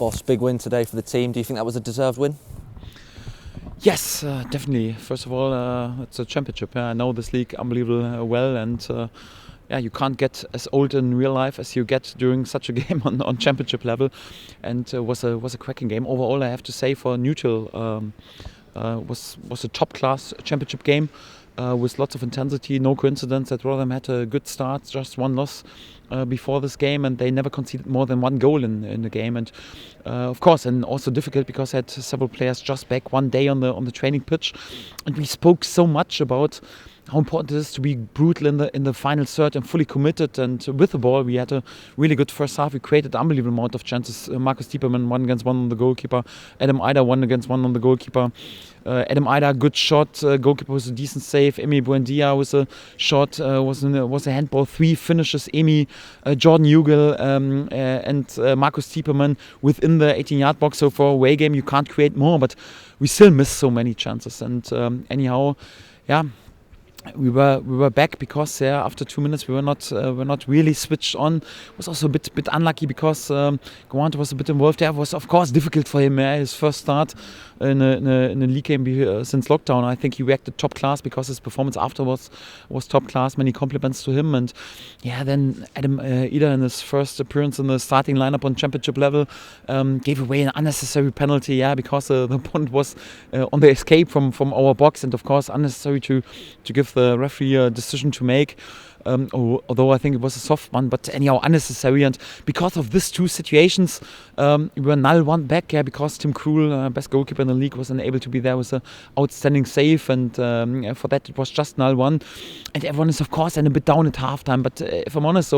Boss, big win today for the team. Do you think that was a deserved win? Yes, definitely. First of all, it's a championship. I know this league unbelievably well, and you can't get as old in real life as you get during such a game on championship level. And was a cracking game. Overall, I have to say, for neutral, was a top class championship game. With lots of intensity. No coincidence that Rotherham had a good start, just one loss before this game, and they never conceded more than one goal in the game. And of course, and also difficult because I had several players just back one day on the training pitch, and we spoke so much about how important it is to be brutal in the final third and fully committed. And with the ball, we had a really good first half. We created an unbelievable amount of chances. Marcus Diepermann 1-against-1 on the goalkeeper. Adam Eider 1-against-1 on the goalkeeper. Adam Eider, good shot. Goalkeeper was a decent save. Emi Buendia was a shot. Was a handball. 3 finishes. Emi, Jordan Hugill, and Marcus Diepermann within the 18-yard box. So for a away game, you can't create more, but we still miss so many chances. And anyhow, yeah. We were back because after 2 minutes we were not really switched on. It was also a bit unlucky because Grant was a bit involved. There was of course difficult for him. His first start in a league game since lockdown. I think he reacted top class because his performance afterwards was top class. Many compliments to him. And then Adam Eider in his first appearance in the starting lineup on championship level gave away an unnecessary penalty. Because the opponent was on the escape from our box, and of course unnecessary to give the referee a decision to make. Although I think it was a soft one, but anyhow unnecessary. And because of these two situations, we were 0-1 back. Because Tim Krul, best goalkeeper in the league, was unable to be there with an outstanding save, and for that it was just 0-1. And everyone is of course a bit down at halftime. But if I'm honest,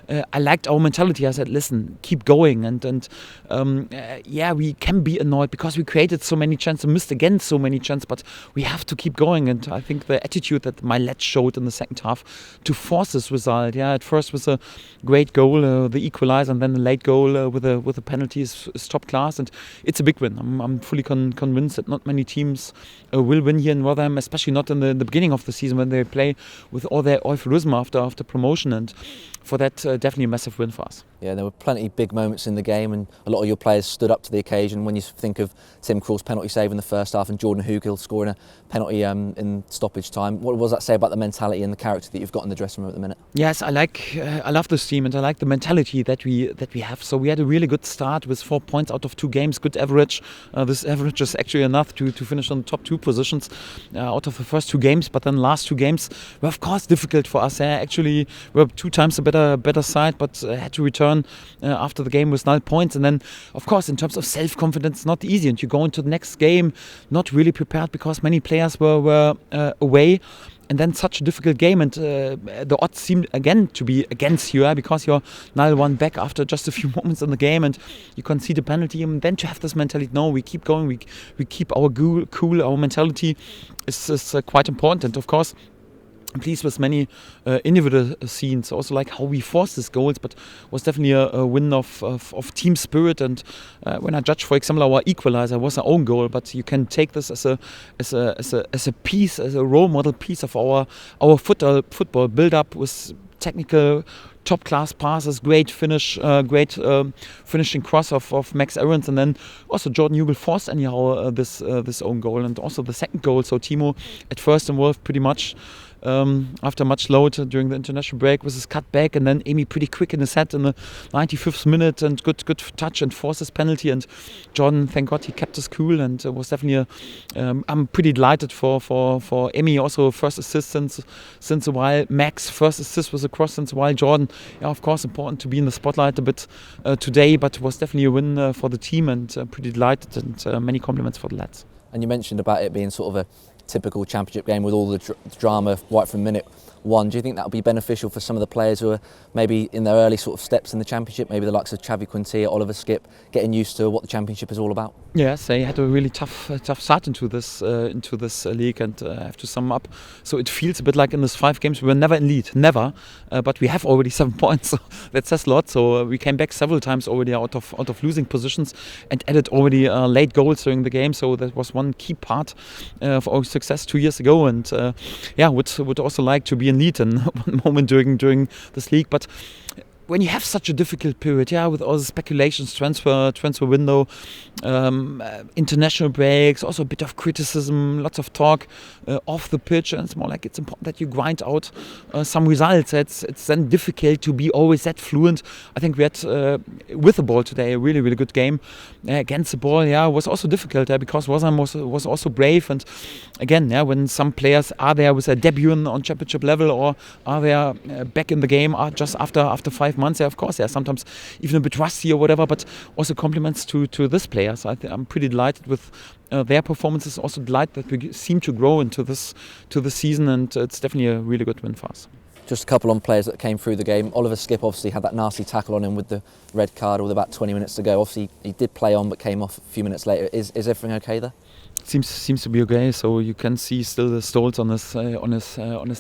I liked our mentality. I said, listen, keep going, and we can be annoyed because we created so many chances, missed again so many chances, but we have to keep going. And I think the attitude that my lads showed in the second half to force this result. At first was a great goal, the equalizer, and then a late goal with a penalty is top class, and it's a big win. I'm fully convinced that not many teams will win here in Rotherham, especially not in the beginning of the season when they play with all their euphorism after promotion. And for that, definitely a massive win for us. Yeah, there were plenty of big moments in the game, and a lot of your players stood up to the occasion. When you think of Tim Krul's penalty save in the first half and Jordan Hugill scoring a penalty in stoppage time, what does that say about the mentality and the character that you've got in the dressing room at the minute? Yes, I love this team, and I like the mentality that we have. So we had a really good start with 4 points out of 2 games, good average. This average is actually enough to finish on the top 2 positions out of the first 2 games. But then last 2 games were of course difficult for us. Actually, we were 2 times a better side, but had to return after the game with 0 points. And then of course in terms of self-confidence, not easy, and you go into the next game not really prepared because many players were away. And then such a difficult game, and the odds seemed again to be against you because you're 0-1 back after just a few moments in the game, and you concede a penalty. And then to have this mentality, no, we keep going, we keep our cool, our mentality is quite important. And of course, I'm pleased with many individual scenes, also like how we forced these goals, but was definitely a win of team spirit. And when I judge, for example, our equalizer was our own goal, but you can take this as a piece, as a role model piece of our football build up with technical top class passes, great finish, great finishing cross of Max Aarons, and then also Jordan Hugill forced anyhow this own goal, and also the second goal. So Timo at first involved pretty much after much load during the international break with his cut back, and then Emi pretty quick in the set in the 95th minute, and good touch and forces penalty. And Jordan, thank God, he kept his cool, and was definitely I'm pretty delighted for Emi, also first assist since a while. Max first assist was a cross since a while. Jordan, of course, important to be in the spotlight a bit today, but was definitely a win for the team, and pretty delighted, and many compliments for the lads. And you mentioned about it being sort of a typical championship game with all the drama right from minute one. Do you think that will be beneficial for some of the players who are maybe in their early sort of steps in the championship, maybe the likes of Xavi Quintea, Oliver Skipp, getting used to what the championship is all about? Yes, they had a really tough start into this league, and I have to sum up. So it feels a bit like in these 5 games we were never in lead, never, but we have already 7 points. So that says a lot. So we came back several times already out of losing positions and added already late goals during the game. So that was one key part of our success 2 years ago, and would also like to be in lead in one moment during this league. But when you have such a difficult period, with all the speculations, transfer window, international breaks, also a bit of criticism, lots of talk off the pitch, and it's more like it's important that you grind out some results. It's then difficult to be always that fluent. I think we had with the ball today a really good game against the ball. It was also difficult because Rotherham was also brave, and again, when some players are there with a debut on championship level or are there back in the game just after 5 months, of course, they're sometimes even a bit rusty or whatever, but also compliments to this players. I'm pretty delighted with their performances, also delighted that we seem to grow into this season, and it's definitely a really good win for us. Just a couple on players that came through the game. Oliver Skipp obviously had that nasty tackle on him with the red card with about 20 minutes to go. Obviously he did play on but came off a few minutes later. Is everything okay there? Seems to be okay. So you can see still the stolts on his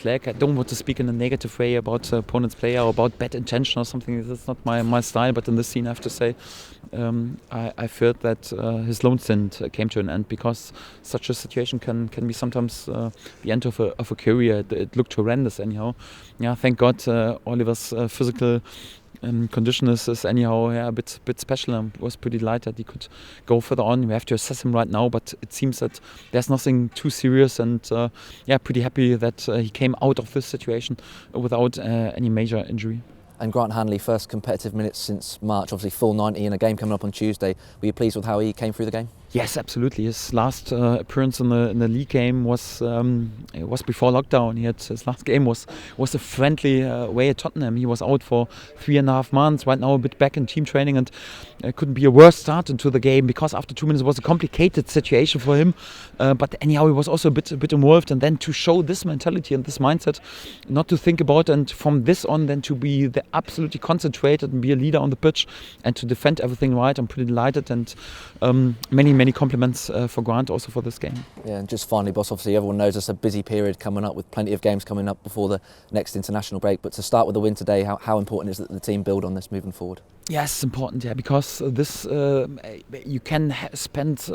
leg. I don't want to speak in a negative way about opponent's player or about bad intention or something. That's not my style. But in this scene, I have to say, I feared that his loan stint came to an end, because such a situation can be sometimes the end of a career. It looked horrendous anyhow. Thank God Oliver's physical condition is anyhow a bit special. I was pretty delighted that he could go further on. We have to assess him right now, but it seems that there's nothing too serious, and pretty happy that he came out of this situation without any major injury. And Grant Hanley, first competitive minutes since March, obviously full 90 in a game coming up on Tuesday. Were you pleased with how he came through the game? Yes, absolutely. His last appearance in the league game was before lockdown. His last game was a friendly away at Tottenham. He was out for 3.5 months. Right now, a bit back in team training, and couldn't be a worse start into the game, because after 2 minutes it was a complicated situation for him. But anyhow, he was also a bit involved, and then to show this mentality and this mindset, not to think about, and from this on, then to be absolutely concentrated and be a leader on the pitch and to defend everything right. I'm pretty delighted, and many compliments for Grant also for this game. Yeah, and just finally, boss, obviously everyone knows it's a busy period coming up with plenty of games coming up before the next international break, but to start with the win today, how important is it that the team build on this moving forward? Yes, it's important, because this you can spend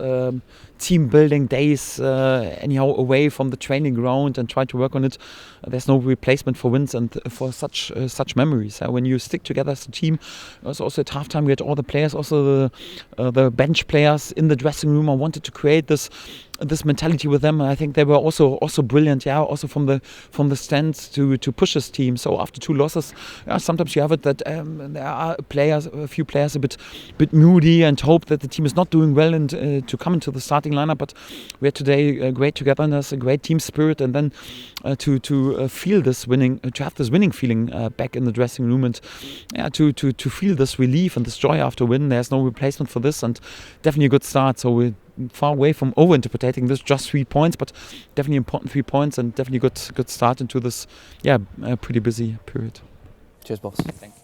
team building days anyhow away from the training ground and try to work on it. There's no replacement for wins and for such memories. When you stick together as a team, also at halftime we had all the players, also the bench players in the dressing room. I wanted to create this mentality with them. I think they were also brilliant, also from the stands to push this team. So after 2 losses, sometimes you have it that there are a few players a bit moody and hope that the team is not doing well and to come into the starting lineup. But we had today a great togetherness, a great team spirit, and then to feel this winning, to have this winning feeling back in the dressing room, and to feel this relief and this joy after win. There's no replacement for this, and definitely a good start. So we're far away from over-interpreting this, just 3 points, but definitely important 3 points, and definitely good start into this pretty busy period. Cheers, boss. Thank you.